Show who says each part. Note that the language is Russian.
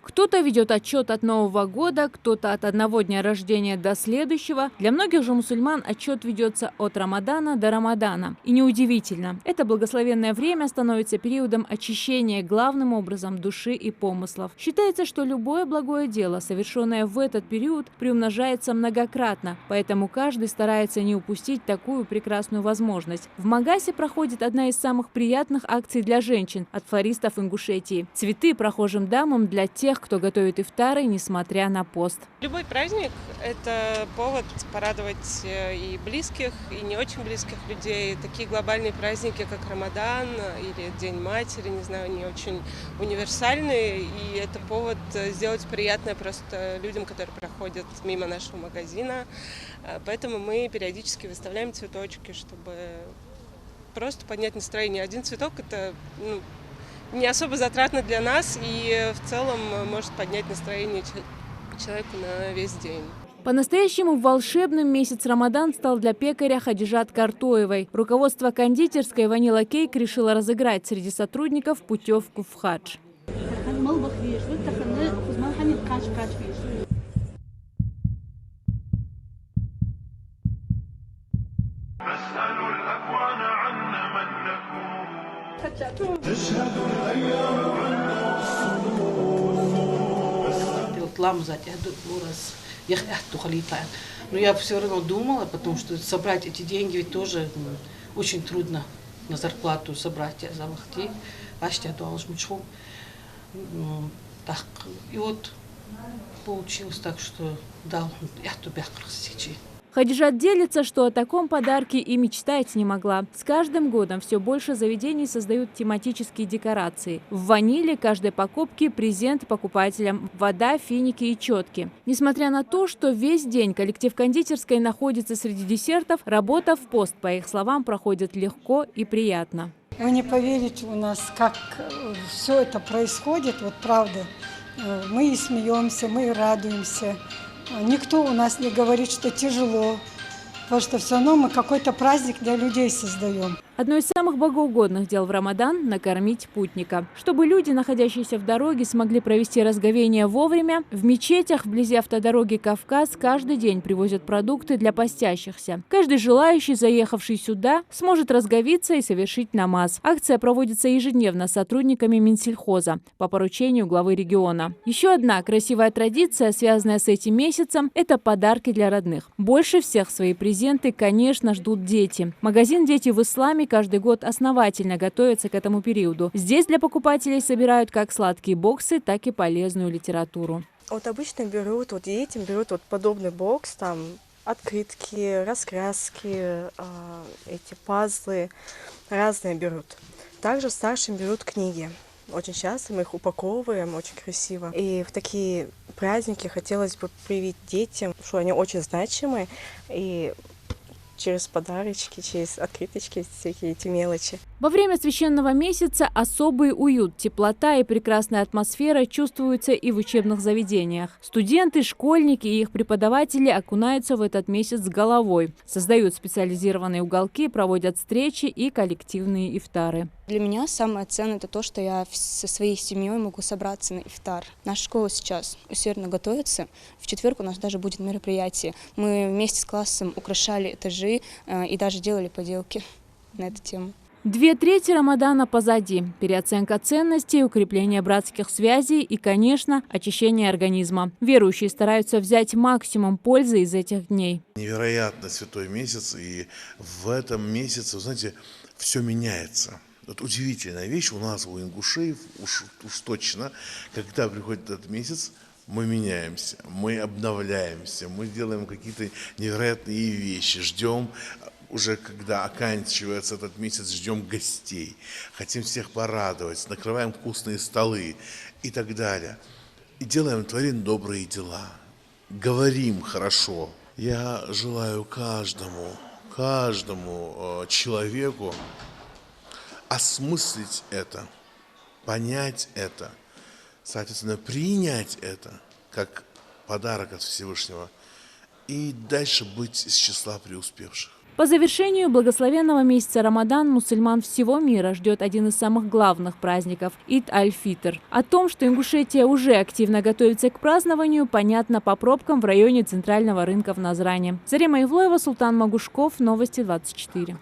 Speaker 1: Кто-то ведет отчет от Нового года, кто-то от одного дня рождения до следующего. Для многих же мусульман отчет ведется от Рамадана до Рамадана. И неудивительно, это благословенное время становится периодом очищения главным образом души и помыслов. Считается, что любое благое дело, совершенное в этот период, приумножается многократно, поэтому каждый старается не упустить такую прекрасную возможность. В Магасе проходит одна из самых приятных акций для женщин от флористов Ингушетии. Цветы прохожим дамам для тех, кто готовит ифтары, несмотря на пост.
Speaker 2: Любой праздник – это повод порадовать и близких, и не очень близких людей. Такие глобальные праздники, как Рамадан или День матери, не знаю, они очень универсальные, и это повод сделать приятное просто людям, которые проходят мимо нашего магазина. Поэтому мы периодически выставляем цветочки, чтобы просто поднять настроение. Один цветок – это не особо затратно для нас и в целом может поднять настроение человеку на весь день.
Speaker 1: По-настоящему волшебным месяц Рамадан стал для пекаря Хадижат Картоевой. Руководство кондитерской «Ванила Кейк» решило разыграть среди сотрудников путевку в хадж.
Speaker 3: Но я все равно думала, потому что собрать эти деньги ведь тоже очень трудно на зарплату собрать. Так, и вот получилось так, что дал я туда красичи.
Speaker 1: Хадижат делится, что о таком подарке и мечтать не могла. С каждым годом все больше заведений создают тематические декорации. В «Ваниле» каждой покупки презент покупателям – вода, финики и четки. Несмотря на то, что весь день коллектив кондитерской находится среди десертов, работа в пост, по их словам, проходит легко и приятно.
Speaker 4: Вы не поверите, у нас как все это происходит, вот правда. Мы и смеемся, мы и радуемся. Никто у нас не говорит, что тяжело, потому что все равно мы какой-то праздник для людей создаем.
Speaker 1: Одно из самых богоугодных дел в Рамадан – накормить путника. Чтобы люди, находящиеся в дороге, смогли провести разговение вовремя, в мечетях вблизи автодороги Кавказ каждый день привозят продукты для постящихся. Каждый желающий, заехавший сюда, сможет разговиться и совершить намаз. Акция проводится ежедневно сотрудниками Минсельхоза по поручению главы региона. Еще одна красивая традиция, связанная с этим месяцем – это подарки для родных. Больше всех свои презенты, конечно, ждут дети. Магазин «Дети в исламе» каждый год основательно готовится к этому периоду. Здесь для покупателей собирают как сладкие боксы, так и полезную литературу.
Speaker 5: Вот обычно берут, вот детям берут вот подобный бокс, там открытки, раскраски, эти пазлы, разные берут. Также старшим берут книги. Очень часто мы их упаковываем, очень красиво. И в такие праздники хотелось бы привить детям, что они очень значимы, и через подарочки, через открыточки, всякие эти мелочи.
Speaker 1: Во время священного месяца особый уют, теплота и прекрасная атмосфера чувствуются и в учебных заведениях. Студенты, школьники и их преподаватели окунаются в этот месяц с головой. Создают специализированные уголки, проводят встречи и коллективные ифтары.
Speaker 6: Для меня самое ценное – это то, что я со своей семьей могу собраться на ифтар. Наша школа сейчас усердно готовится. В четверг у нас даже будет мероприятие. Мы вместе с классом украшали этажи и даже делали поделки на эту тему.
Speaker 1: 2/3 Рамадана позади. Переоценка ценностей, укрепление братских связей и, конечно, очищение организма. Верующие стараются взять максимум пользы из этих дней.
Speaker 7: Невероятно святой месяц, и в этом месяце, вы знаете, все меняется. Вот удивительная вещь у нас, у ингушей, уж точно, когда приходит этот месяц, мы меняемся, мы обновляемся, мы делаем какие-то невероятные вещи, ждем. Уже когда оканчивается этот месяц, ждем гостей, хотим всех порадовать, накрываем вкусные столы и так далее. И творим добрые дела, говорим хорошо. Я желаю каждому человеку осмыслить это, понять это, соответственно, принять это как подарок от Всевышнего и дальше быть из числа преуспевших.
Speaker 1: По завершению благословенного месяца Рамадан мусульман всего мира ждет один из самых главных праздников – Ид аль-Фитр. О том, что Ингушетия уже активно готовится к празднованию, понятно по пробкам в районе центрального рынка в Назране. Зарема Ивлоева, Султан Магушков, Новости 24.